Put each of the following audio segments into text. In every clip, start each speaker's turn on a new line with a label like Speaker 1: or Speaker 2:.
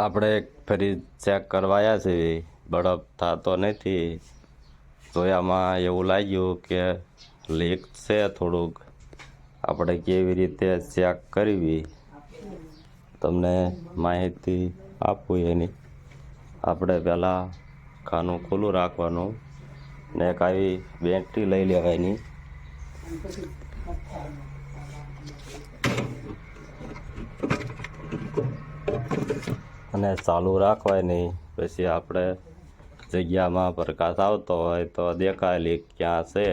Speaker 1: આપણે ફરી ચેક કરવાયા છે, બરફ થતો નથી. જોયામાં એવું લાગ્યું કે લીક છે થોડુંક. આપણે કેવી રીતે ચેક કરવી તમને માહિતી આપું એની. આપણે પહેલાં ખાનું ખુલ્લું રાખવાનું ને એક આવી બેટરી લઈ લેવાની. અને ચાલુ રાખવાની. પછી આપણે જગ્યામાં પ્રકાશ આવતો હોય તો દેખાય લીક ક્યાં છે.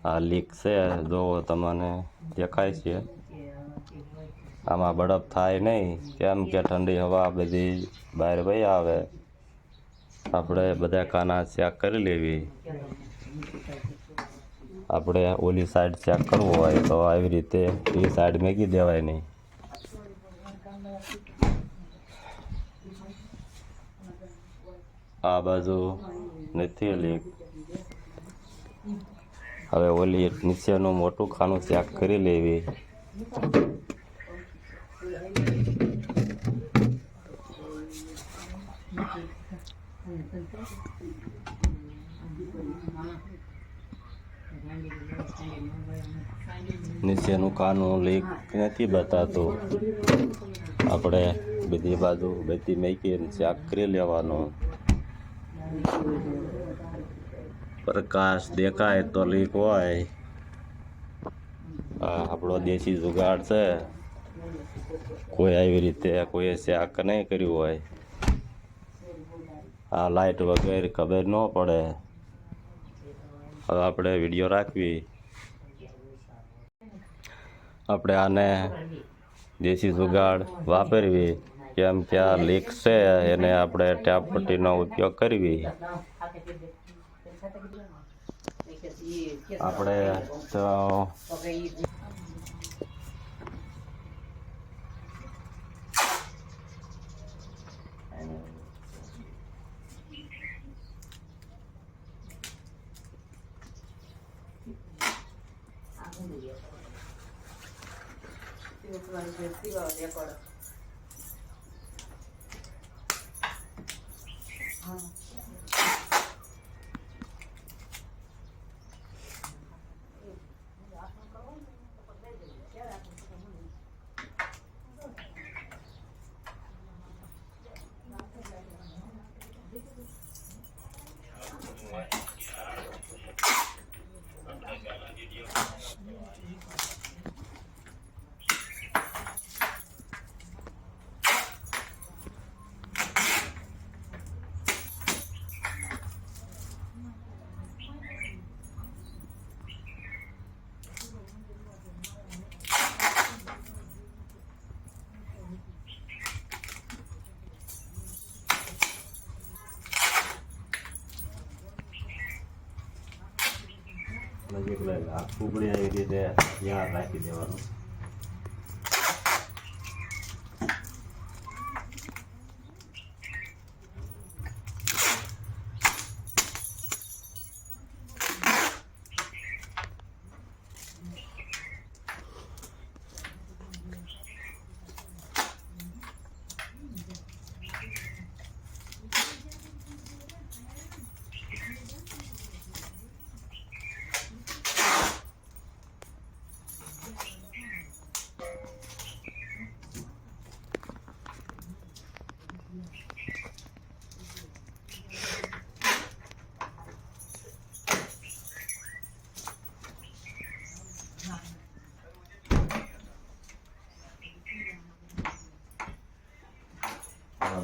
Speaker 1: આ લીક છે, જોવો તમને દેખાય છે. આમાં બરફ થાય નહીં, કેમ કે ઠંડી હવા બધી બહાર વહી આવે. આપણે બધા ખાના ચેક કરી લેવી. આપણે ઓલી સાઈડ ચેક કરવું હોય તો આવી રીતે એ સાઈડ મેકી દેવાય નહીં. આ બાજુ નથી લીક. હવે ઓલી નીચેનું મોટું ખાનું ચેક કરી લેવી. નીચેનું ખાનું લીક નથી બતાતું. આપણે બધી બાજુ બધી મેકીને ચેક કરી લેવાનું. પ્રકાશ દેખાય તો લીક હોય. આ આપણો દેશી જુગાડ છે. કોઈ આવી રીતે કોઈ ચેક નહીં કર્યું હોય. આ લાઈટ વગેરે ખબર ન પડે. હવે આપણે વિડીયો રાખવી. આપણે આને દેશી જુગાડ વાપરવી. કેમ કે આ લીક છે એને આપણે ટેપ પટ્ટીનો ઉપયોગ કરવી. આપણે તો નજીક લઈ લે. આ કુબડી આવી રીતે યાદ રાખી દેવાનું.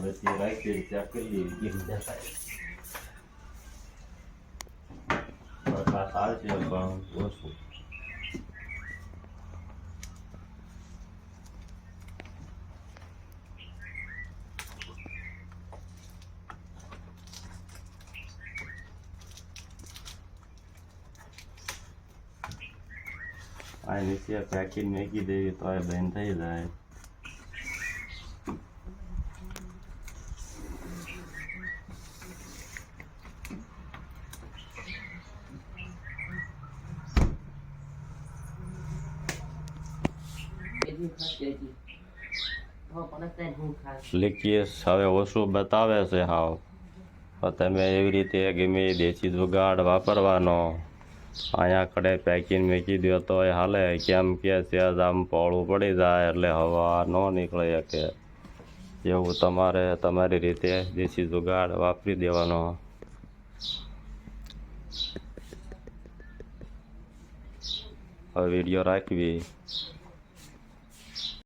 Speaker 1: બધી રાખી ચેક કરી લેવી કેમ દેખાય. પ્રકાશ આવશે પણ ઓછું. આ નીચે પેકિંગ મેકી દેવી તો એ બંધ થઈ જાય. લીકેજ હવે ઓછું બતાવે છે હાવ. તો તમે એવી રીતે ગમે એ દેશી જુગાડ વાપરવાનો. અહીંયા કડે પેકિંગ મૂકી દો તો હાલે, કેમ કે સહેજ આમ પોળું પડી જાય એટલે હવા ન નીકળે શકે. એવું તમારે તમારી રીતે દેશી જુગાડ વાપરી દેવાનો. હવે વિડીયો રાખવી.